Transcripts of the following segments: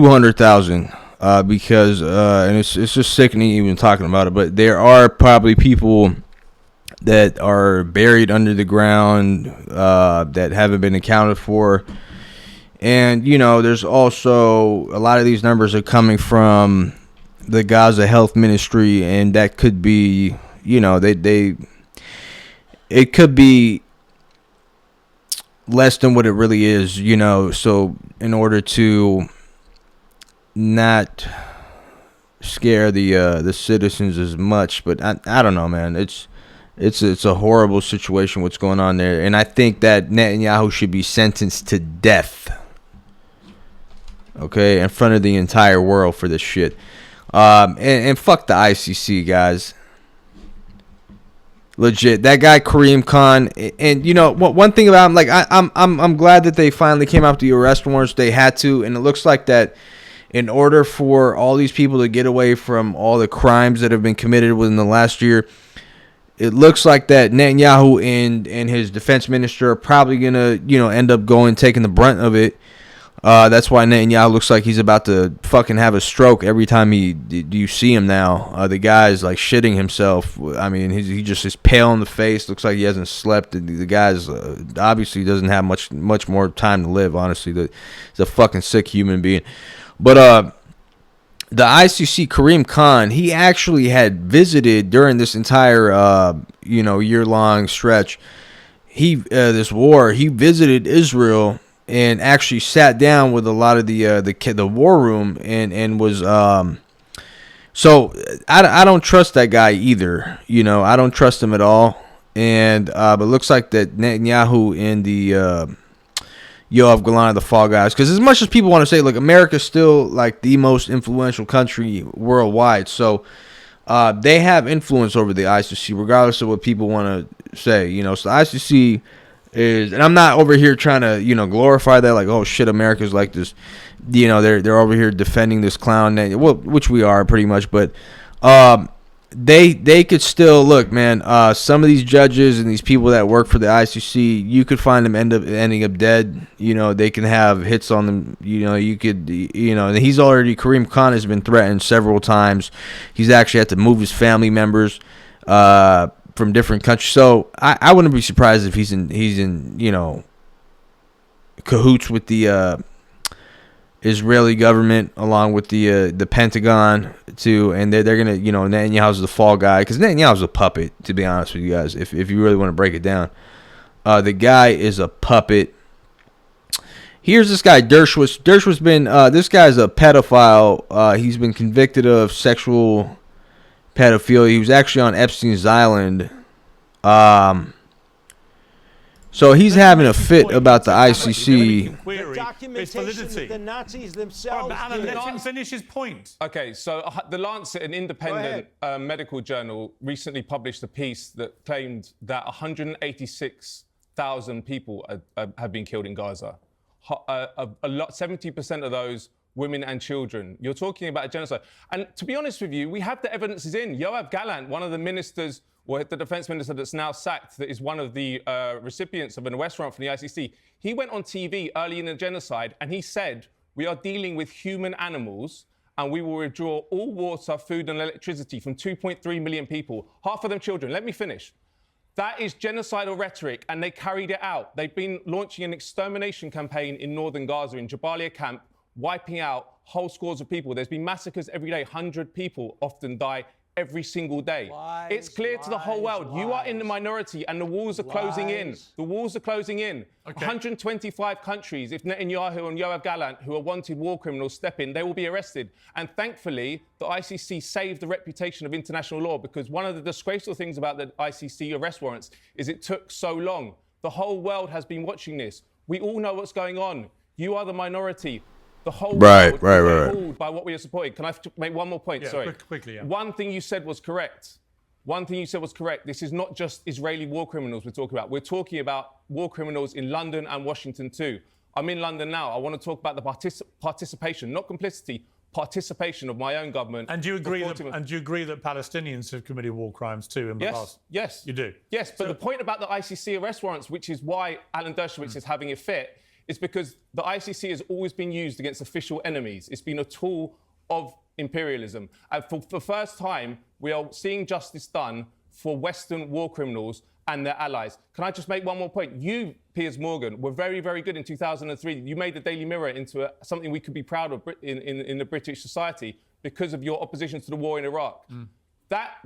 200,000. Because and it's just sickening even talking about it. But there are probably people that are buried under the ground that haven't been accounted for. And, you know, there's also a lot of these numbers are coming from the Gaza Health Ministry, and that could be, you know, it could be less than what it really is, you know. So in order to not scare the citizens as much, but I don't know, man. It's a horrible situation what's going on there, and I think that Netanyahu should be sentenced to death. Okay, in front of the entire world for this shit. And fuck the ICC, guys. Legit, that guy Kareem Khan, and you know one thing about him, like I'm glad that they finally came out with the arrest warrants. They had to, and it looks like that in order for all these people to get away from all the crimes that have been committed within the last year, it looks like that Netanyahu and his defense minister are probably gonna, you know, end up taking the brunt of it. That's why Netanyahu looks like he's about to fucking have a stroke every time you see him now. The guy's like shitting himself. I mean, he just is pale in the face. Looks like he hasn't slept. The guy's obviously doesn't have much more time to live. Honestly, he's a fucking sick human being. But the ICC, Kareem Khan, he actually had visited during this entire year-long stretch. This war, he visited Israel and actually sat down with a lot of the war room and was so I don't trust that guy either. You know, I don't trust him at all. And but it looks like that Netanyahu and the Yoav Galan, the Fall Guys, because as much as people want to say, look, America's still like the most influential country worldwide, so they have influence over the ICC, regardless of what people want to say. You know, so the ICC is, and I'm not over here trying to, you know, glorify that, like, oh shit, America's like this, you know, they're over here defending this clown, well, which we are pretty much, but they could still look, man. Some of these judges and these people that work for the ICC, you could find them ending up dead. You know, they can have hits on them. You know, and Kareem Khan has been threatened several times. He's actually had to move his family members from different countries. So I wouldn't be surprised if he's in you know, cahoots with the Israeli government along with the Pentagon too, and they're gonna, you know, Netanyahu's the fall guy, because Netanyahu's a puppet, to be honest with you guys. If you really want to break it down, the guy is a puppet. Here's this guy Dershowtiz. Dershowitz been this guy's a pedophile. He's been convicted of sexual pedophilia. He was actually on Epstein's Island. So he's having a fit about the ICC. The documentation that the Nazis themselves Alan, let him finish his point. Okay, so The Lancet, an independent medical journal, recently published a piece that claimed that 186,000 people have been killed in Gaza. 70% of those women and children. You're talking about a genocide. And to be honest with you, we have the evidence is in. Yoav Gallant, one of the ministers, or the defense minister that's now sacked, that is one of the recipients of an arrest warrant from the ICC, he went on TV early in the genocide and he said, we are dealing with human animals and we will withdraw all water, food and electricity from 2.3 million people, half of them children. Let me finish. That is genocidal rhetoric, and they carried it out. They've been launching an extermination campaign in northern Gaza, in Jabalia camp, wiping out whole scores of people. There's been massacres every day. 100 people often die every single day. It's clear to the whole world. You are in the minority and the walls are closing in. The walls are closing in. Okay. 125 countries, if Netanyahu and Yoav Gallant, who are wanted war criminals, step in, they will be arrested. And thankfully, the ICC saved the reputation of international law, because one of the disgraceful things about the ICC arrest warrants is it took so long. The whole world has been watching this. We all know what's going on. You are the minority. The whole world is fooled by what we are supporting. Can I make one more point? Yeah, sorry. Quickly, yeah. One thing you said was correct. This is not just Israeli war criminals we're talking about. We're talking about war criminals in London and Washington too. I'm in London now. I want to talk about the participation, not complicity, participation of my own government. And do you agree that Palestinians have committed war crimes too in the past? Yes. You do? Yes, but the point about the ICC arrest warrants, which is why Alan Dershowitz is having a fit, It's because the ICC has always been used against official enemies. It's been a tool of imperialism. And for the first time, we are seeing justice done for Western war criminals and their allies. Can I just make one more point? You, Piers Morgan, were very, very good in 2003. You made the Daily Mirror into something we could be proud of in the British society because of your opposition to the war in Iraq. That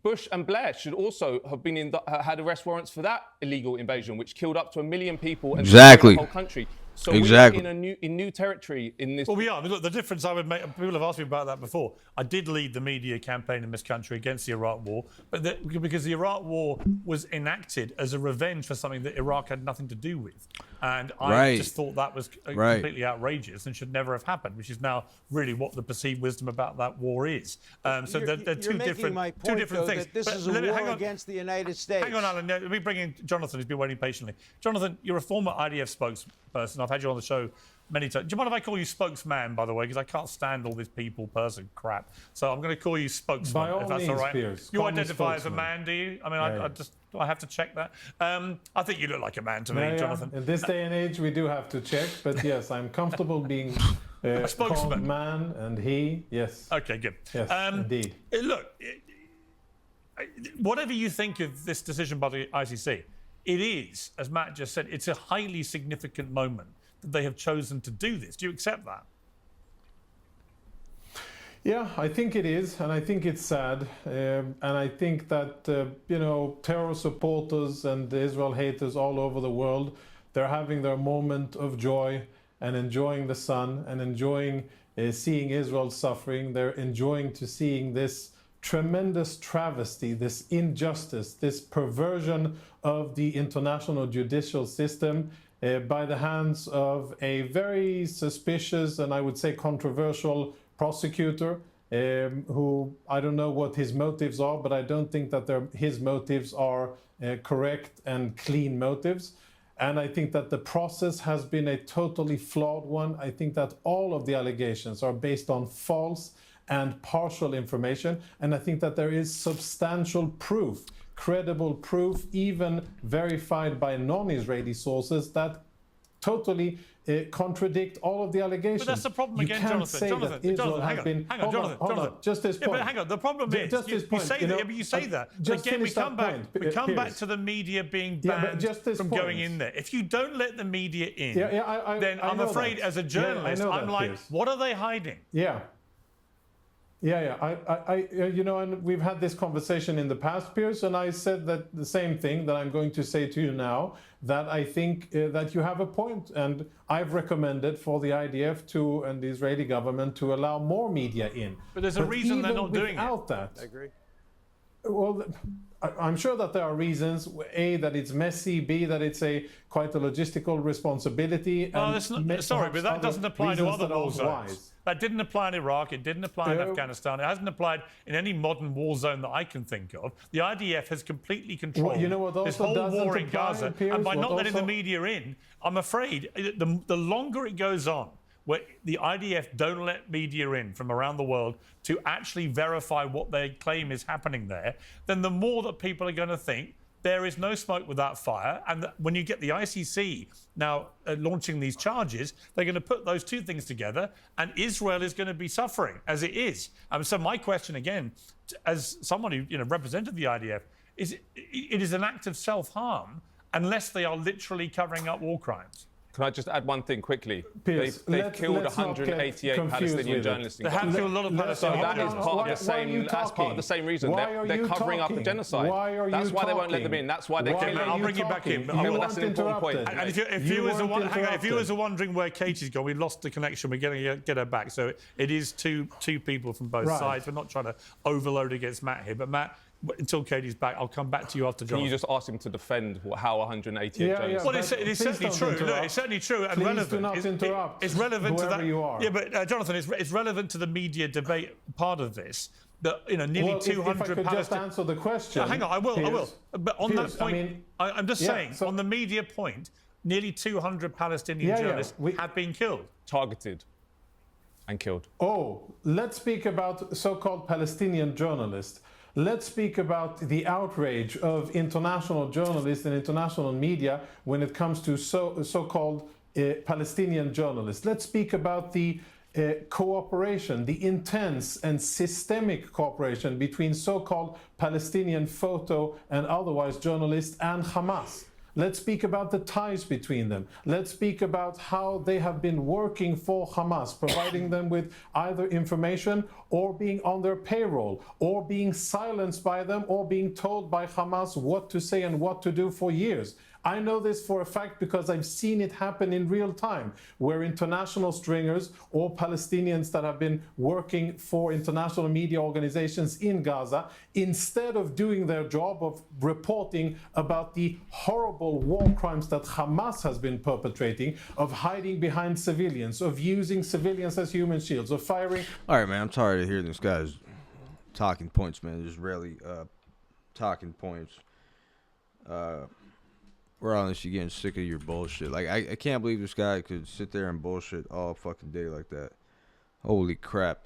Bush and Blair should also have been had arrest warrants for that illegal invasion, which killed up to 1 million people and destroyed the whole country. So we're in new territory in this. Well, we are. I mean, look, the difference I would make. People have asked me about that before. I did lead the media campaign in this country against the Iraq War, but because the Iraq War was enacted as a revenge for something that Iraq had nothing to do with, and I just thought that was completely outrageous and should never have happened. Which is now really what the perceived wisdom about that war is. So they're two different things. That this is a war against the United States. Hang on, Alan. Let me bring in Jonathan, who's been waiting patiently. Jonathan, you're a former IDF spokesperson. I've had you on the show many times. Do you mind if I call you spokesman, by the way? Because I can't stand all this person crap. So I'm going to call you spokesman, if that's all right. Piers, you identify as a man, do you? I mean, I have to check that. I think you look like a man to me, Jonathan. In this day and age, we do have to check. But yes, I'm comfortable being a spokesman. Called man and he. Yes. Okay, good. Yes, indeed. Look, whatever you think of this decision by the ICC, it is, as Matt just said, it's a highly significant moment that they have chosen to do this. Do you accept that? Yeah, I think it is, and I think it's sad, and I think that terror supporters and Israel haters all over the world, they're having their moment of joy and enjoying the sun and enjoying seeing Israel suffering. They're enjoying to seeing this tremendous travesty, this injustice, this perversion of the international judicial system by the hands of a very suspicious and I would say controversial prosecutor who I don't know what his motives are, but I don't think that his motives are correct and clean motives. And I think that the process has been a totally flawed one. I think that all of the allegations are based on false and partial information. And I think that there is substantial proof, credible proof, even verified by non-Israeli sources that totally contradict all of the allegations. But that's the problem you again, can't Jonathan. Say Jonathan, that Israel has been. Hang on, Jonathan. Just this point. But hang on. The problem is, you say that. Again, we come back to the media being banned from going in there. If you don't let the media in, then I'm afraid, as a journalist, I'm like, what are they hiding? And we've had this conversation in the past, Piers, and I said that the same thing that I'm going to say to you now, that I think that you have a point, and I've recommended for the IDF and the Israeli government to allow more media in. But there's a reason they're not doing it. Without that, I agree. Well, I'm sure that there are reasons. A, that it's messy. B, that it's quite a logistical responsibility. No, sorry, but that doesn't apply to other war zones. That didn't apply in Iraq. It didn't apply in Afghanistan. It hasn't applied in any modern war zone that I can think of. The IDF has completely controlled this whole war in Gaza. Piers, and by not letting the media in, I'm afraid the longer it goes on, where the IDF don't let media in from around the world to actually verify what they claim is happening there, then the more that people are going to think there is no smoke without fire. And when you get the ICC now launching these charges, they're going to put those two things together, and Israel is going to be suffering, as it is. So my question again, as someone who represented the IDF, is it is an act of self-harm unless they are literally covering up war crimes. Can I just add one thing quickly? Piers, they've killed 188 Palestinian journalists. They have killed a lot of Palestinians. So that is part of the same. That's part of the same reason. They're covering up the genocide. That's why they won't let them in. That's why they're killing. I'll bring you back in. That's an important point. And if viewers are wondering where Katie's gone, we lost the connection. We're going to get her back. So it is two people from both sides. We're not trying to overload against Matt here, but Matt, until Katie's back, I'll come back to you after John. Can you just ask him to defend how 188 journalists? Well, it is certainly true. Look, it's certainly true and relevant. Do not interrupt. It's relevant to that. You are. Yeah, but Jonathan, it's relevant to the media debate part of this. That nearly 200 if I could just answer the question. Hang on, I will. But on that point, I'm just saying, on the media point, nearly 200 Palestinian journalists have been killed. Targeted and killed. Let's speak about so-called Palestinian journalists. Let's speak about the outrage of international journalists and international media when it comes to so-called Palestinian journalists. Let's speak about the cooperation, the intense and systemic cooperation between so-called Palestinian photo and otherwise journalists and Hamas. Let's speak about the ties between them. Let's speak about how they have been working for Hamas, providing them with either information or being on their payroll, or being silenced by them, or being told by Hamas what to say and what to do for years. I know this for a fact because I've seen it happen in real time, where international stringers or Palestinians that have been working for international media organizations in Gaza, instead of doing their job of reporting about the horrible war crimes that Hamas has been perpetrating, of hiding behind civilians, of using civilians as human shields, of firing... All right, man, I'm tired of hearing this guy's talking points, man. There's rarely talking points. We're honestly getting sick of your bullshit. Like, I can't believe this guy could sit there and bullshit all fucking day like that. Holy crap.